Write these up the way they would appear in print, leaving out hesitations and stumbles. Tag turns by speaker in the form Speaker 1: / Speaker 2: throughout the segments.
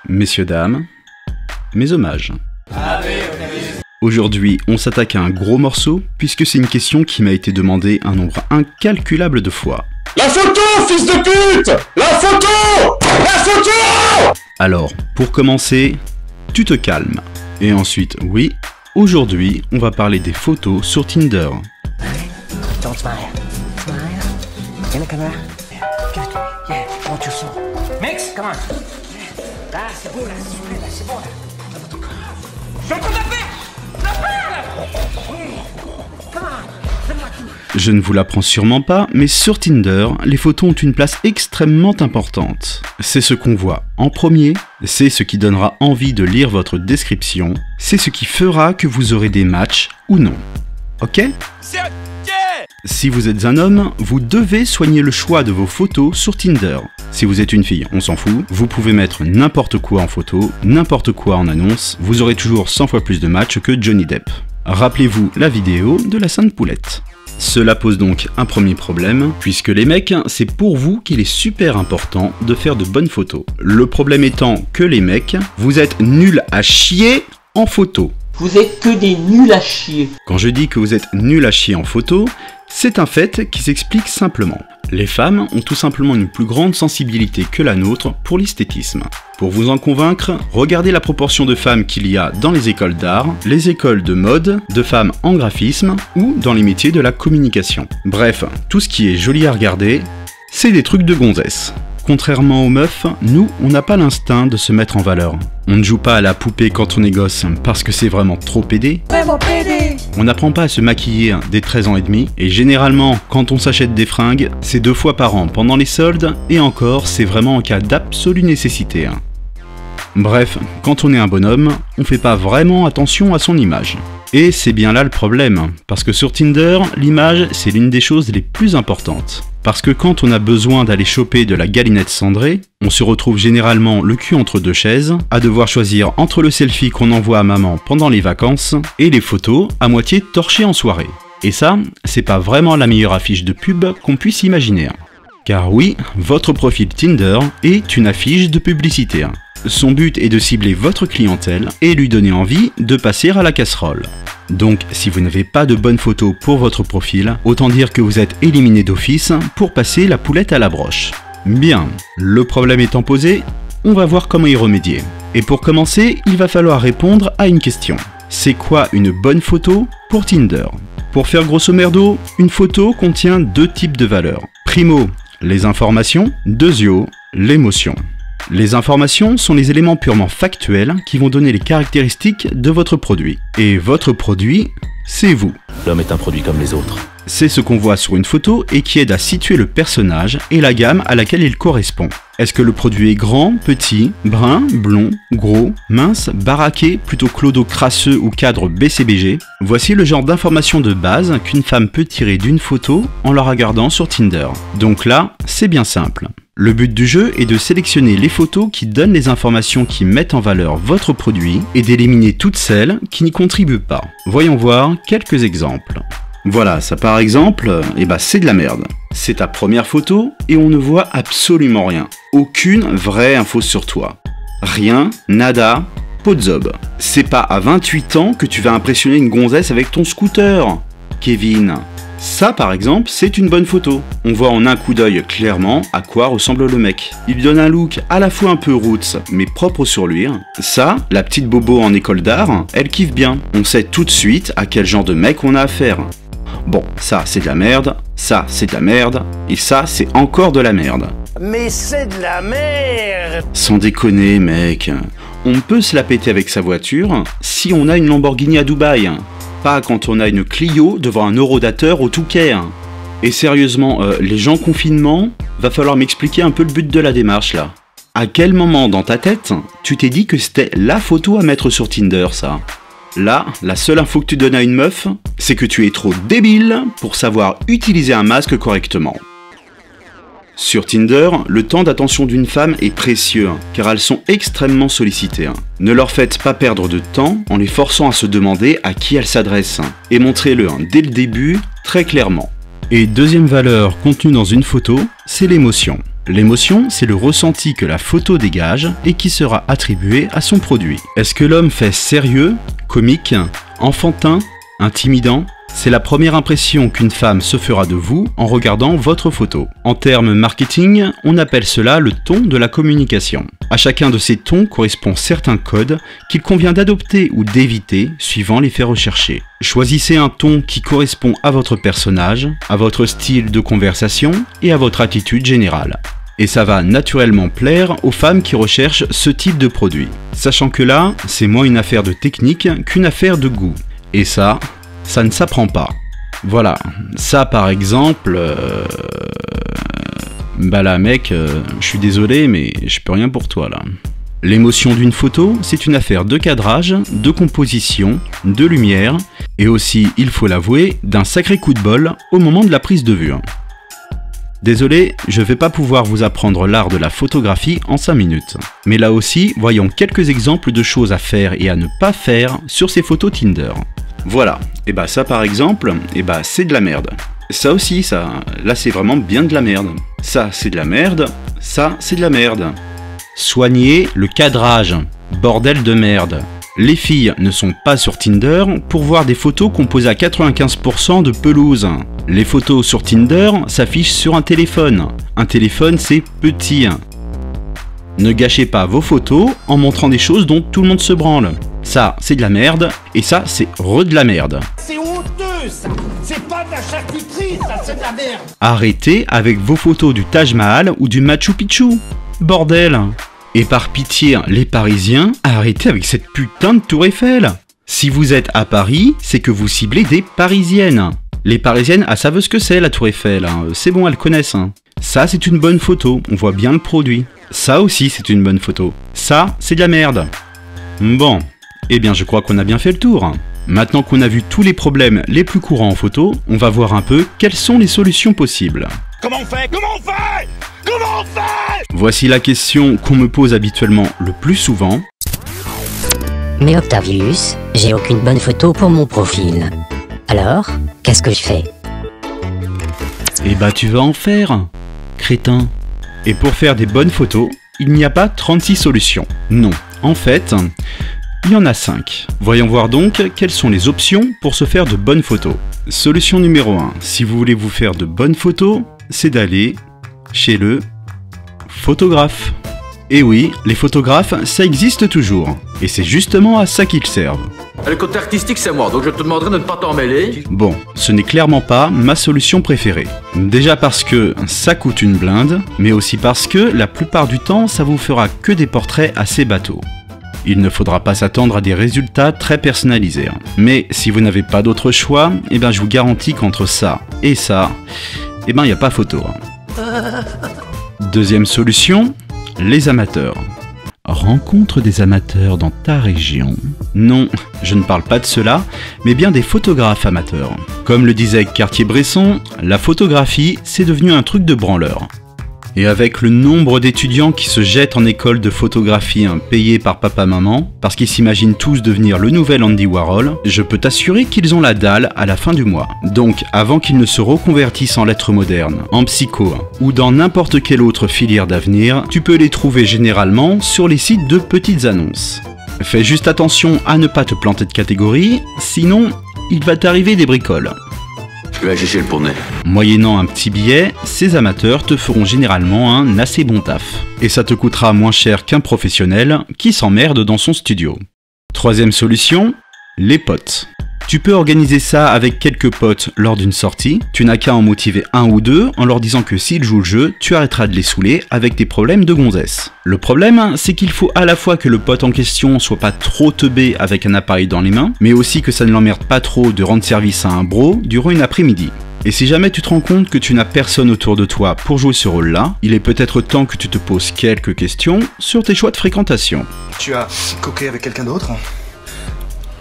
Speaker 1: Messieurs, dames, mes hommages. Aujourd'hui, on s'attaque à un gros morceau, puisque c'est une question qui m'a été demandée un nombre incalculable de fois.
Speaker 2: La photo, fils de pute! La photo! La photo!
Speaker 1: Alors, pour commencer, tu te calmes. Et ensuite, oui, aujourd'hui, on va parler des photos sur Tinder.
Speaker 3: Don't smile. Smile. In the camera. Yeah. Give it to me. Yeah. I want your soul. Mix, come on. Là, c'est beau, là. C'est bon, là. Je suis en train de la faire! La faire, là! Come on. Donne-moi tout.
Speaker 1: Je ne vous l'apprends sûrement pas, mais sur Tinder, les photos ont une place extrêmement importante. C'est ce qu'on voit en premier, c'est ce qui donnera envie de lire votre description, c'est ce qui fera que vous aurez des matchs ou non. Ok ? Si vous êtes un homme, vous devez soigner le choix de vos photos sur Tinder. Si vous êtes une fille, on s'en fout, vous pouvez mettre n'importe quoi en photo, n'importe quoi en annonce, vous aurez toujours 100 fois plus de matchs que Johnny Depp. Rappelez-vous la vidéo de la Sainte Poulette. Cela pose donc un premier problème, puisque les mecs, c'est pour vous qu'il est super important de faire de bonnes photos. Le problème étant que les mecs, vous êtes nuls à chier en photo.
Speaker 4: Vous êtes que des nuls à chier.
Speaker 1: Quand je dis que vous êtes nuls à chier en photo, c'est un fait qui s'explique simplement. Les femmes ont tout simplement une plus grande sensibilité que la nôtre pour l'esthétisme. Pour vous en convaincre, regardez la proportion de femmes qu'il y a dans les écoles d'art, les écoles de mode, de femmes en graphisme ou dans les métiers de la communication. Bref, tout ce qui est joli à regarder, c'est des trucs de gonzesse. Contrairement aux meufs, nous, on n'a pas l'instinct de se mettre en valeur. On ne joue pas à la poupée quand on est gosse parce que c'est vraiment trop pédé.
Speaker 3: Vraiment pédé.
Speaker 1: On n'apprend pas à se maquiller dès 13 ans et demi, et généralement, quand on s'achète des fringues, c'est 2 fois par an pendant les soldes, et encore, c'est vraiment en cas d'absolue nécessité. Bref, quand on est un bonhomme, on fait pas vraiment attention à son image. Et c'est bien là le problème, parce que sur Tinder, l'image, c'est l'une des choses les plus importantes. Parce que quand on a besoin d'aller choper de la galinette cendrée, on se retrouve généralement le cul entre 2 chaises, à devoir choisir entre le selfie qu'on envoie à maman pendant les vacances et les photos à moitié torchées en soirée. Et ça, c'est pas vraiment la meilleure affiche de pub qu'on puisse imaginer. Car oui, votre profil Tinder est une affiche de publicité. Son but est de cibler votre clientèle et lui donner envie de passer à la casserole. Donc, si vous n'avez pas de bonnes photos pour votre profil, autant dire que vous êtes éliminé d'office pour passer la poulette à la broche. Bien, le problème étant posé, on va voir comment y remédier. Et pour commencer, il va falloir répondre à une question. C'est quoi une bonne photo pour Tinder ? Pour faire grosso merdo, une photo contient 2 types de valeurs. Primo, les informations. Deuxio, l'émotion. Les informations sont les éléments purement factuels qui vont donner les caractéristiques de votre produit. Et votre produit, c'est vous.
Speaker 5: L'homme est un produit comme les autres.
Speaker 1: C'est ce qu'on voit sur une photo et qui aide à situer le personnage et la gamme à laquelle il correspond. Est-ce que le produit est grand, petit, brun, blond, gros, mince, baraqué, plutôt clodo crasseux ou cadre BCBG? Voici le genre d'informations de base qu'une femme peut tirer d'une photo en la regardant sur Tinder. Donc là, c'est bien simple. Le but du jeu est de sélectionner les photos qui donnent les informations qui mettent en valeur votre produit et d'éliminer toutes celles qui n'y contribuent pas. Voyons voir quelques exemples. Voilà, ça par exemple, c'est de la merde. C'est ta première photo et on ne voit absolument rien. Aucune vraie info sur toi. Rien, nada, pot de zob. C'est pas à 28 ans que tu vas impressionner une gonzesse avec ton scooter, Kevin. Ça par exemple, c'est une bonne photo. On voit en un coup d'œil clairement à quoi ressemble le mec. Il donne un look à la fois un peu roots, mais propre sur lui. Ça, la petite bobo en école d'art, elle kiffe bien. On sait tout de suite à quel genre de mec on a affaire. Bon, ça c'est de la merde, ça c'est de la merde, et ça c'est encore de la merde.
Speaker 3: Mais c'est de la merde.
Speaker 1: Sans déconner mec, on peut se la péter avec sa voiture si on a une Lamborghini à Dubaï. Pas quand on a une Clio devant un eurodateur au Touquet. Et sérieusement, les gens confinement, va falloir m'expliquer un peu le but de la démarche là. À quel moment dans ta tête, tu t'es dit que c'était la photo à mettre sur Tinder ça ? Là, la seule info que tu donnes à une meuf, c'est que tu es trop débile pour savoir utiliser un masque correctement. Sur Tinder, le temps d'attention d'une femme est précieux, car elles sont extrêmement sollicitées. Ne leur faites pas perdre de temps en les forçant à se demander à qui elles s'adressent, et montrez-le dès le début, très clairement. Et deuxième valeur contenue dans une photo, c'est l'émotion. L'émotion, c'est le ressenti que la photo dégage et qui sera attribué à son produit. Est-ce que l'homme fait sérieux, comique, enfantin, intimidant ? C'est la première impression qu'une femme se fera de vous en regardant votre photo. En termes marketing, on appelle cela le ton de la communication. À chacun de ces tons correspond certains codes qu'il convient d'adopter ou d'éviter suivant les faits recherchés. Choisissez un ton qui correspond à votre personnage, à votre style de conversation et à votre attitude générale. Et ça va naturellement plaire aux femmes qui recherchent ce type de produit. Sachant que là, c'est moins une affaire de technique qu'une affaire de goût. Et ça ne s'apprend pas. Voilà, ça par exemple... Bah là mec, je suis désolé mais je peux rien pour toi là. L'émotion d'une photo, c'est une affaire de cadrage, de composition, de lumière, et aussi, il faut l'avouer, d'un sacré coup de bol au moment de la prise de vue. Désolé, je vais pas pouvoir vous apprendre l'art de la photographie en 5 minutes. Mais là aussi, voyons quelques exemples de choses à faire et à ne pas faire sur ces photos Tinder. Voilà, et bah ça par exemple, et bah c'est de la merde. Ça aussi, là c'est vraiment bien de la merde. Ça c'est de la merde, ça c'est de la merde. Soignez le cadrage, bordel de merde. Les filles ne sont pas sur Tinder pour voir des photos composées à 95% de pelouse. Les photos sur Tinder s'affichent sur un téléphone. Un téléphone c'est petit. Ne gâchez pas vos photos en montrant des choses dont tout le monde se branle. Ça, c'est de la merde, et ça, c'est de la merde.
Speaker 5: C'est honteux, ça. C'est pas de la charcuterie, ça, c'est de la merde.
Speaker 1: Arrêtez avec vos photos du Taj Mahal ou du Machu Picchu. Bordel. Et par pitié, les Parisiens, arrêtez avec cette putain de tour Eiffel. Si vous êtes à Paris, c'est que vous ciblez des Parisiennes. Les Parisiennes, savent ce que c'est la tour Eiffel. C'est bon, elles connaissent. Ça, c'est une bonne photo. On voit bien le produit. Ça aussi, c'est une bonne photo. Ça, c'est de la merde. Bon. Eh bien, je crois qu'on a bien fait le tour. Maintenant qu'on a vu tous les problèmes les plus courants en photo, on va voir un peu quelles sont les solutions possibles.
Speaker 5: Comment on fait? Comment on fait? Comment on fait?
Speaker 1: Voici la question qu'on me pose habituellement le plus souvent.
Speaker 6: Mais Octavius, j'ai aucune bonne photo pour mon profil. Alors, qu'est-ce que je fais?
Speaker 1: Eh bah tu vas en faire, crétin. Et pour faire des bonnes photos, il n'y a pas 36 solutions. Non, en fait... il y en a 5. Voyons voir donc quelles sont les options pour se faire de bonnes photos. Solution numéro 1. Si vous voulez vous faire de bonnes photos, c'est d'aller chez le photographe. Et oui, les photographes, ça existe toujours. Et c'est justement à ça qu'ils servent.
Speaker 7: Le côté artistique, c'est moi, donc je te demanderai de ne pas t'en mêler.
Speaker 1: Bon, ce n'est clairement pas ma solution préférée. Déjà parce que ça coûte une blinde, mais aussi parce que la plupart du temps, ça vous fera que des portraits assez bateaux. Il ne faudra pas s'attendre à des résultats très personnalisés. Mais si vous n'avez pas d'autre choix, eh bien je vous garantis qu'entre ça et ça, eh ben il n'y a pas photo. Deuxième solution, les amateurs. Rencontre des amateurs dans ta région. Non, je ne parle pas de cela, mais bien des photographes amateurs. Comme le disait Cartier-Bresson, la photographie, c'est devenu un truc de branleur. Et avec le nombre d'étudiants qui se jettent en école de photographie payés par papa-maman, parce qu'ils s'imaginent tous devenir le nouvel Andy Warhol, je peux t'assurer qu'ils ont la dalle à la fin du mois. Donc, avant qu'ils ne se reconvertissent en lettres modernes, en psycho, ou dans n'importe quelle autre filière d'avenir, tu peux les trouver généralement sur les sites de petites annonces. Fais juste attention à ne pas te planter de catégorie, sinon, il va t'arriver des bricoles.
Speaker 7: Je vais chercher le poney.
Speaker 1: Moyennant un petit billet, ces amateurs te feront généralement un assez bon taf. Et ça te coûtera moins cher qu'un professionnel qui s'emmerde dans son studio. Troisième solution, les potes. Tu peux organiser ça avec quelques potes lors d'une sortie, tu n'as qu'à en motiver un ou deux en leur disant que s'ils jouent le jeu, tu arrêteras de les saouler avec tes problèmes de gonzesse. Le problème, c'est qu'il faut à la fois que le pote en question soit pas trop teubé avec un appareil dans les mains, mais aussi que ça ne l'emmerde pas trop de rendre service à un bro durant une après-midi. Et si jamais tu te rends compte que tu n'as personne autour de toi pour jouer ce rôle-là, il est peut-être temps que tu te poses quelques questions sur tes choix de fréquentation.
Speaker 8: Tu as coqué avec quelqu'un d'autre ?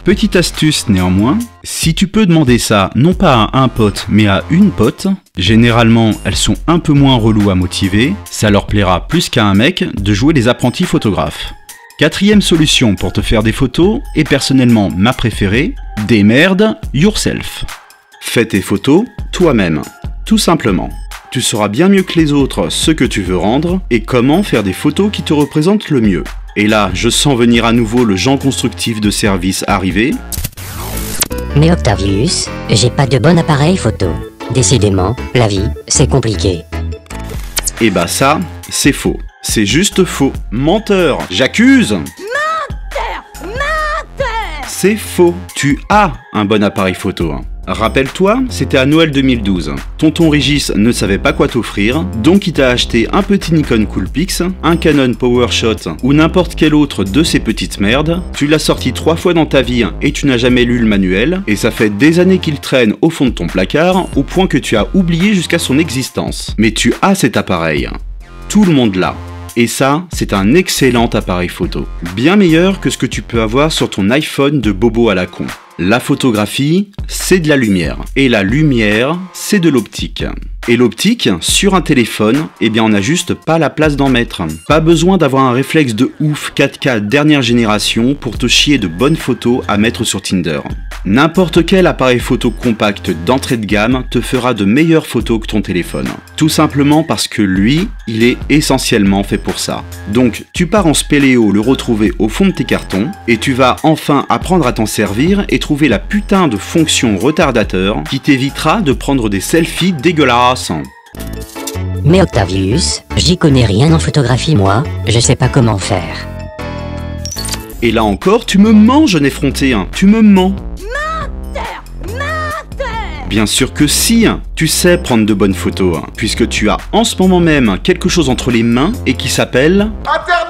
Speaker 1: Petite astuce néanmoins, si tu peux demander ça non pas à un pote mais à une pote, généralement elles sont un peu moins reloues à motiver, ça leur plaira plus qu'à un mec de jouer les apprentis photographes. Quatrième solution pour te faire des photos, et personnellement ma préférée, démerde yourself. Fais tes photos toi-même, tout simplement. Tu sauras bien mieux que les autres ce que tu veux rendre et comment faire des photos qui te représentent le mieux. Et là, je sens venir à nouveau le Jean constructif de service arriver.
Speaker 6: Mais Octavius, j'ai pas de bon appareil photo. Décidément, la vie, c'est compliqué.
Speaker 1: Et bah ça, c'est faux. C'est juste faux. Menteur, j'accuse. C'est faux. Tu as un bon appareil photo. Rappelle-toi, c'était à Noël 2012. Tonton Régis ne savait pas quoi t'offrir, donc il t'a acheté un petit Nikon Coolpix, un Canon PowerShot ou n'importe quelle autre de ces petites merdes. Tu l'as sorti 3 fois dans ta vie et tu n'as jamais lu le manuel, et ça fait des années qu'il traîne au fond de ton placard, au point que tu as oublié jusqu'à son existence. Mais tu as cet appareil. Tout le monde l'a. Et ça, c'est un excellent appareil photo. Bien meilleur que ce que tu peux avoir sur ton iPhone de bobo à la con. La photographie, c'est de la lumière. Et la lumière, c'est de l'optique. Et l'optique, sur un téléphone, eh bien on n'a juste pas la place d'en mettre. Pas besoin d'avoir un réflexe de ouf 4K dernière génération pour te chier de bonnes photos à mettre sur Tinder. N'importe quel appareil photo compact d'entrée de gamme te fera de meilleures photos que ton téléphone. Tout simplement parce que lui, il est essentiellement fait pour ça. Donc tu pars en spéléo le retrouver au fond de tes cartons, et tu vas enfin apprendre à t'en servir et trouver la putain de fonction retardateur qui t'évitera de prendre des selfies dégueulasses.
Speaker 6: Mais Octavius, j'y connais rien en photographie moi, je sais pas comment faire.
Speaker 1: Et là encore, tu me mens, jeune effronté, tu me mens. Bien sûr que si, tu sais prendre de bonnes photos, puisque tu as en ce moment même quelque chose entre les mains et qui s'appelle...
Speaker 9: Internet!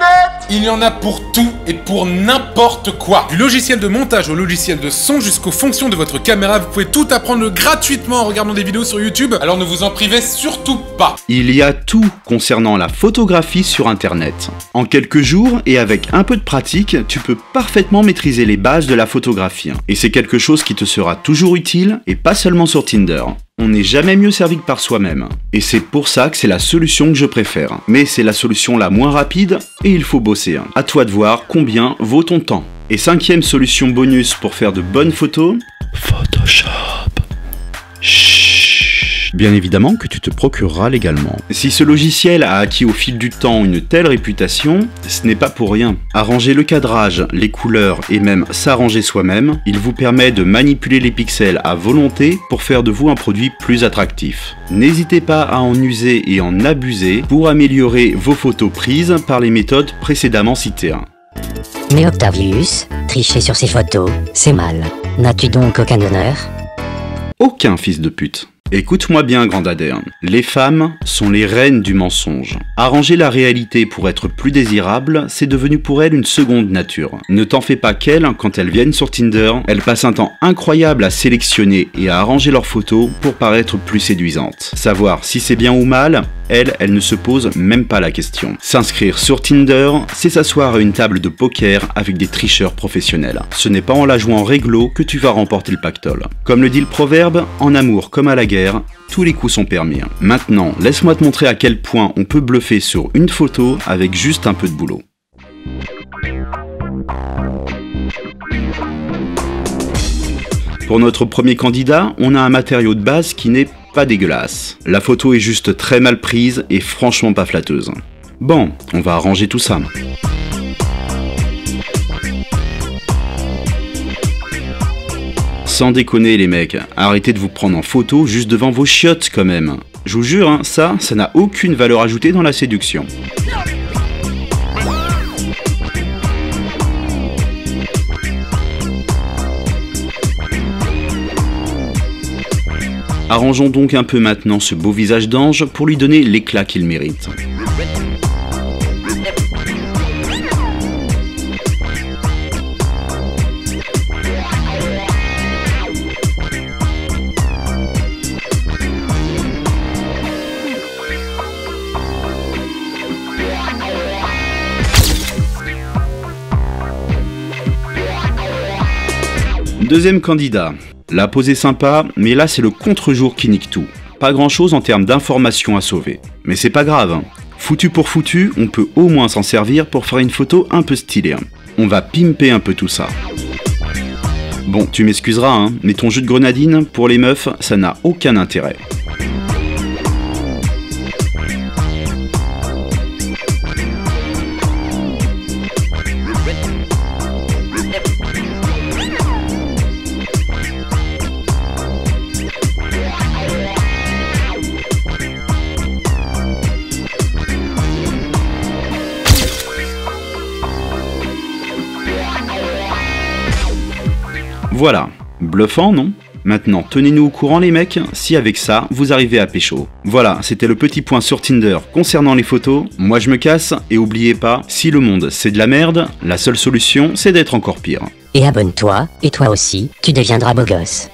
Speaker 9: Il y en a pour tout et pour n'importe quoi. Du logiciel de montage au logiciel de son jusqu'aux fonctions de votre caméra, vous pouvez tout apprendre gratuitement en regardant des vidéos sur YouTube, alors ne vous en privez surtout pas.
Speaker 1: Il y a tout concernant la photographie sur Internet. En quelques jours et avec un peu de pratique, tu peux parfaitement maîtriser les bases de la photographie. Et c'est quelque chose qui te sera toujours utile et pas seulement sur Tinder. On n'est jamais mieux servi que par soi-même. Et c'est pour ça que c'est la solution que je préfère. Mais c'est la solution la moins rapide et il faut bosser. À toi de voir combien vaut ton temps. Et 5e solution bonus pour faire de bonnes photos, Photoshop. Chut. Bien évidemment que tu te procureras légalement. Si ce logiciel a acquis au fil du temps une telle réputation, ce n'est pas pour rien. Arranger le cadrage, les couleurs et même s'arranger soi-même, il vous permet de manipuler les pixels à volonté pour faire de vous un produit plus attractif. N'hésitez pas à en user et en abuser pour améliorer vos photos prises par les méthodes précédemment citées.
Speaker 6: Mais Octavius, tricher sur ses photos, c'est mal. N'as-tu donc aucun honneur?
Speaker 1: Aucun, fils de pute. Écoute-moi bien, grand Adair. Les femmes sont les reines du mensonge. Arranger la réalité pour être plus désirable, c'est devenu pour elles une seconde nature. Ne t'en fais pas qu'elles, quand elles viennent sur Tinder, elles passent un temps incroyable à sélectionner et à arranger leurs photos pour paraître plus séduisantes. Savoir si c'est bien ou mal, elles ne se posent même pas la question. S'inscrire sur Tinder, c'est s'asseoir à une table de poker avec des tricheurs professionnels. Ce n'est pas en la jouant réglo que tu vas remporter le pactole. Comme le dit le proverbe, en amour comme à la guerre, tous les coups sont permis. Maintenant, laisse-moi te montrer à quel point on peut bluffer sur une photo avec juste un peu de boulot. Pour notre premier candidat, on a un matériau de base qui n'est pas dégueulasse. La photo est juste très mal prise et franchement pas flatteuse. Bon, on va arranger tout ça. Sans déconner les mecs, arrêtez de vous prendre en photo juste devant vos chiottes quand même. Je vous jure, ça n'a aucune valeur ajoutée dans la séduction. Arrangeons donc un peu maintenant ce beau visage d'ange pour lui donner l'éclat qu'il mérite. Deuxième candidat. La pose est sympa, mais là c'est le contre-jour qui nique tout. Pas grand chose en termes d'informations à sauver. Mais c'est pas grave. Foutu pour foutu, on peut au moins s'en servir pour faire une photo un peu stylée. On va pimper un peu tout ça. Bon, tu m'excuseras, mais ton jus de grenadine, pour les meufs, ça n'a aucun intérêt. Voilà, bluffant non? Maintenant, tenez-nous au courant les mecs, si avec ça, vous arrivez à pécho. Voilà, c'était le petit point sur Tinder concernant les photos. Moi je me casse, et oubliez pas, si le monde c'est de la merde, la seule solution c'est d'être encore pire.
Speaker 6: Et abonne-toi, et toi aussi, tu deviendras beau gosse.